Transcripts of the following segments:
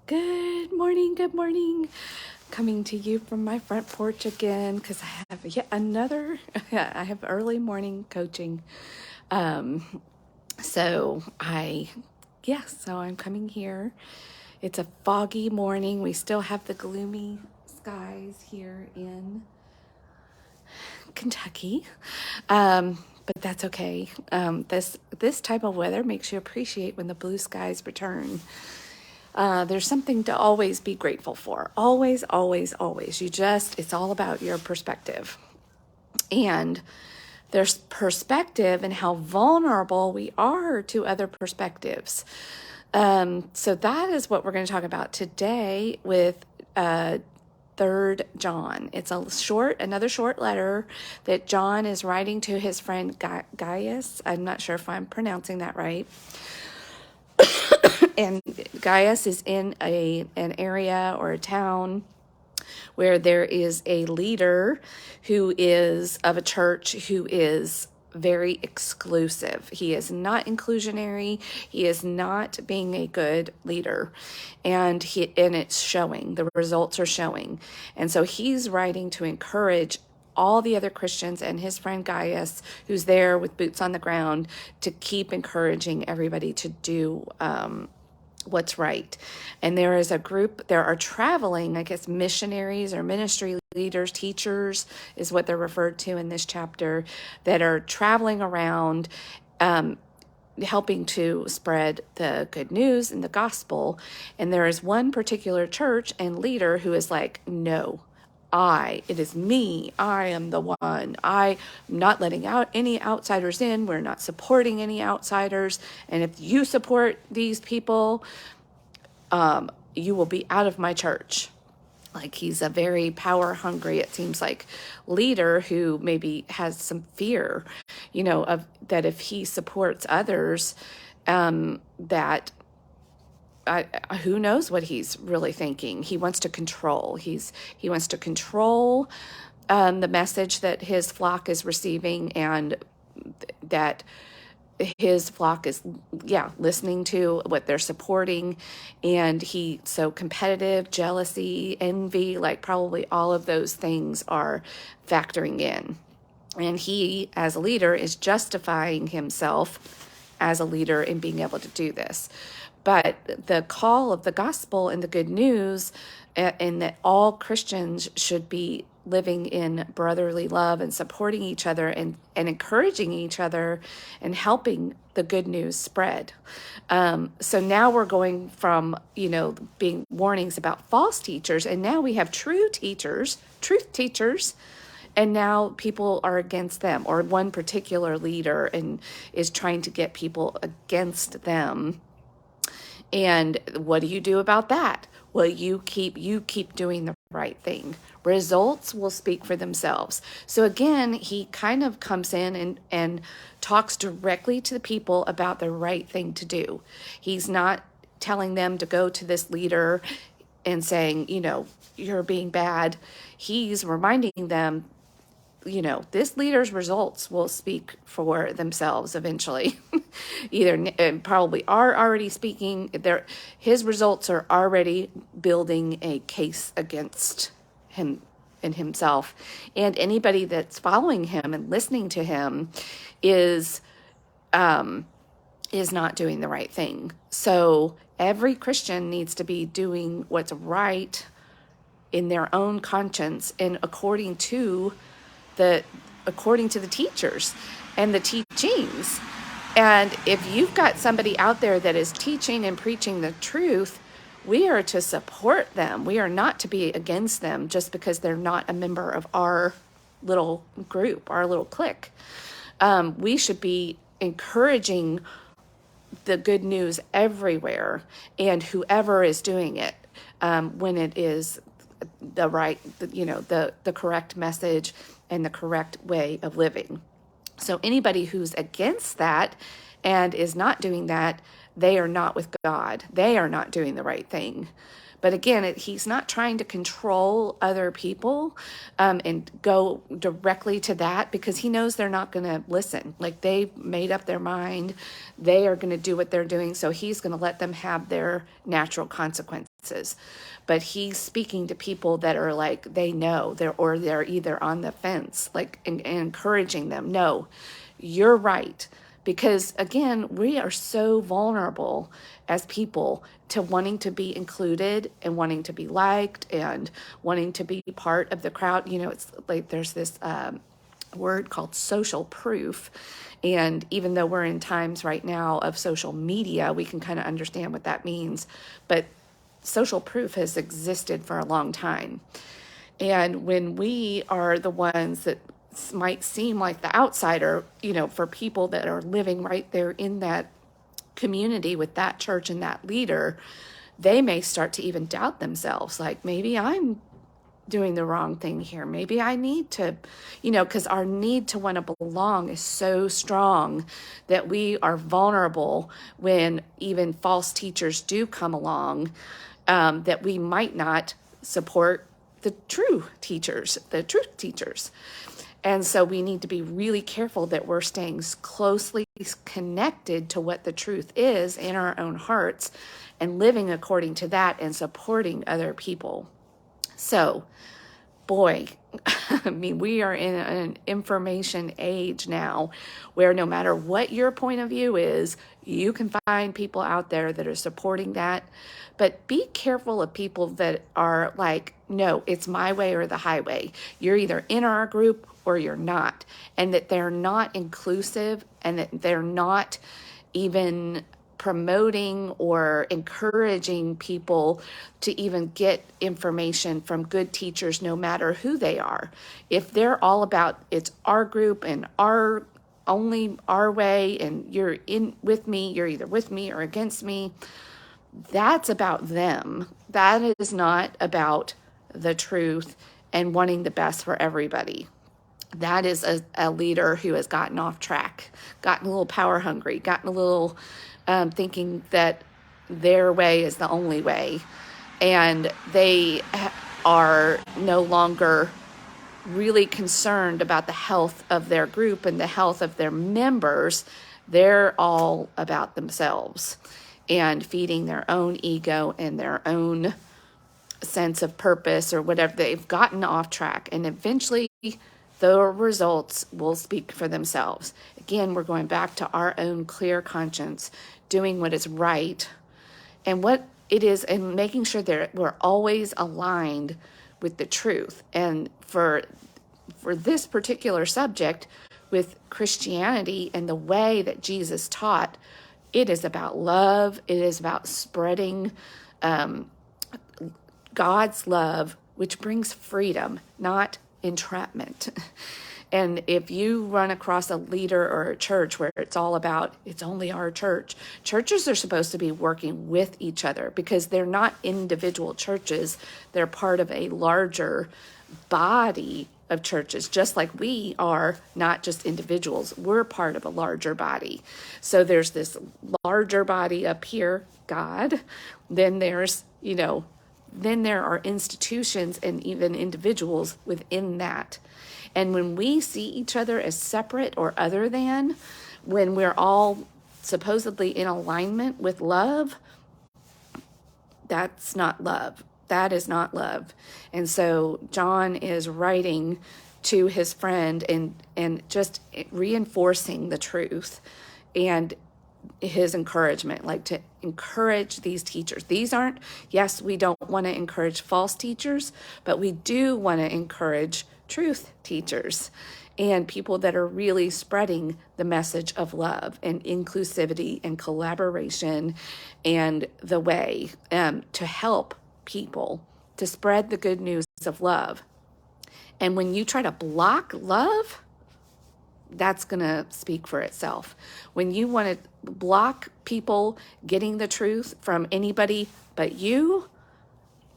Good morning, good morning. Coming to you from my front porch again because I have yet another, I have early morning coaching. Um, so I'm coming here. It's a foggy morning. We still have the gloomy skies here in Kentucky. But that's okay. This type of weather makes you appreciate when the blue skies return. There's something to always be grateful for. Always, always, always. It's all about your perspective. And there's perspective and how vulnerable we are to other perspectives. So that is what we're going to talk about today with Third John. It's another short letter that John is writing to his friend Gaius. I'm not sure if I'm pronouncing that right. And Gaius is in an area or a town where there is a leader who is of a church who is very exclusive. He is not inclusionary. He is not being a good leader. And it's showing. The results are showing. And so he's writing to encourage all the other Christians and his friend Gaius, who's there with boots on the ground, to keep encouraging everybody to do what's right. And there are traveling, I guess, missionaries or ministry leaders, teachers is what they're referred to in this chapter, that are traveling around helping to spread the good news and the gospel. And there is one particular church and leader who is like, no, it is me. I am the one. I'm not letting out any outsiders in. We're not supporting any outsiders. And if you support these people, you will be out of my church. Like, he's a very power hungry, it seems like, leader who maybe has some fear, of that if he supports others, that who knows what he's really thinking. He wants to control. He wants to control the message that his flock is receiving, and that his flock is, listening to what they're supporting. And so competitive, jealousy, envy, like probably all of those things are factoring in. And he, as a leader, is justifying himself as a leader in being able to do this. But the call of the gospel and the good news, and that all Christians should be living in brotherly love and supporting each other and encouraging each other and helping the good news spread. So now we're going from, being warnings about false teachers, and now we have truth teachers, and now people are against them, or one particular leader and is trying to get people against them. And what do you do about that? Well, you keep doing the right thing. Results will speak for themselves. So again, he kind of comes in and talks directly to the people about the right thing to do. He's not telling them to go to this leader and saying, you're being bad. He's reminding them, this leader's results will speak for themselves eventually. Probably are already speaking. His results are already building a case against him and himself. And anybody that's following him and listening to him is not doing the right thing. So every Christian needs to be doing what's right in their own conscience and according to the teachers and the teachings. And if you've got somebody out there that is teaching and preaching the truth, we are to support them. We are not to be against them just because they're not a member of our little group, our little clique. We should be encouraging the good news everywhere, and whoever is doing it, when it is the right, the correct message and the correct way of living. So anybody who's against that and is not doing that, they are not with God. They are not doing the right thing. But again, he's not trying to control other people and go directly to that, because he knows they're not going to listen. Like, they've made up their mind. They are going to do what they're doing. So he's going to let them have their natural consequences. But he's speaking to people that are like, they know, they're either on the fence, like, and encouraging them. No, you're right. Because again, we are so vulnerable as people to wanting to be included and wanting to be liked and wanting to be part of the crowd. You know, it's like there's this word called social proof. And even though we're in times right now of social media, we can kind of understand what that means. But social proof has existed for a long time. And when we are the ones that might seem like the outsider, you know, for people that are living right there in that community with that church and that leader, they may start to even doubt themselves. Like, maybe I'm doing the wrong thing here. Maybe I need to, you know, because our need to want to belong is so strong that we are vulnerable when even false teachers do come along, that we might not support the truth teachers. And so we need to be really careful that we're staying closely connected to what the truth is in our own hearts and living according to that and supporting other people. So, boy, I mean, we are in an information age now where no matter what your point of view is, you can find people out there that are supporting that. But be careful of people that are like, no, it's my way or the highway. You're either in our group or you're not. And that they're not inclusive, and that they're not even promoting or encouraging people to even get information from good teachers, no matter who they are. If they're all about, it's our group and only our way, and you're in with me, you're either with me or against me, that's about them. That is not about the truth and wanting the best for everybody. That is a leader who has gotten off track, gotten a little power hungry, gotten a little thinking that their way is the only way. And they are no longer really concerned about the health of their group and the health of their members. They're all about themselves and feeding their own ego and their own sense of purpose or whatever. They've gotten off track, and eventually the results will speak for themselves. Again, we're going back to our own clear conscience, doing what is right and what it is, and making sure that we're always aligned with the truth. And for this particular subject with Christianity and the way that Jesus taught, it is about love. It is about spreading God's love, which brings freedom, not entrapment. And if you run across a leader or a church where it's all about, it's only our church, churches are supposed to be working with each other, because they're not individual churches. They're part of a larger body of churches, just like we are not just individuals. We're part of a larger body. So there's this larger body up here, God. Then there's, then there are institutions and even individuals within that. And when we see each other as separate or other than, when we're all supposedly in alignment with love, that's not love. That is not love. And so John is writing to his friend and just reinforcing the truth and his encouragement, like to encourage these teachers. These aren't, yes, we don't want to encourage false teachers, but we do want to encourage truth teachers and people that are really spreading the message of love and inclusivity and collaboration and the way to help people to spread the good news of love. And when you try to block love, that's going to speak for itself. When you want to block people getting the truth from anybody but you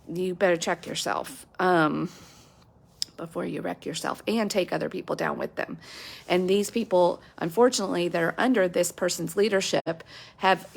better check yourself before you wreck yourself and take other people down with them. And these people, unfortunately, that are under this person's leadership have,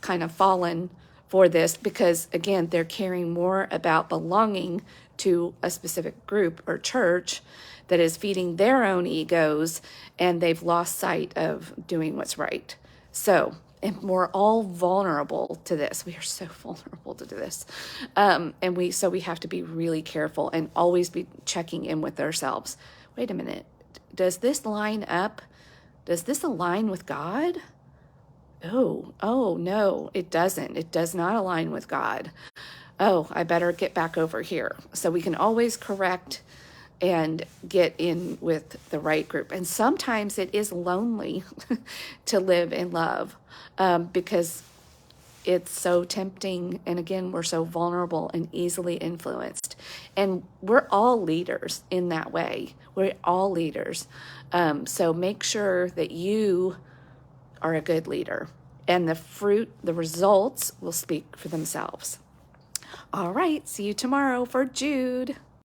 kind of fallen for this because, again, they're caring more about belonging to a specific group or church that is feeding their own egos, and they've lost sight of doing what's right. So, and we're all vulnerable to this. We are so vulnerable to this. And we have to be really careful and always be checking in with ourselves. Wait a minute. Does this line up? Does this align with God? Oh, no, it doesn't. It does not align with God. Oh, I better get back over here. So we can always correct and get in with the right group. And sometimes it is lonely to live in love because it's so tempting. And again, we're so vulnerable and easily influenced. And we're all leaders in that way. We're all leaders. So make sure that you are a good leader. And the results will speak for themselves. All right, see you tomorrow for Jude.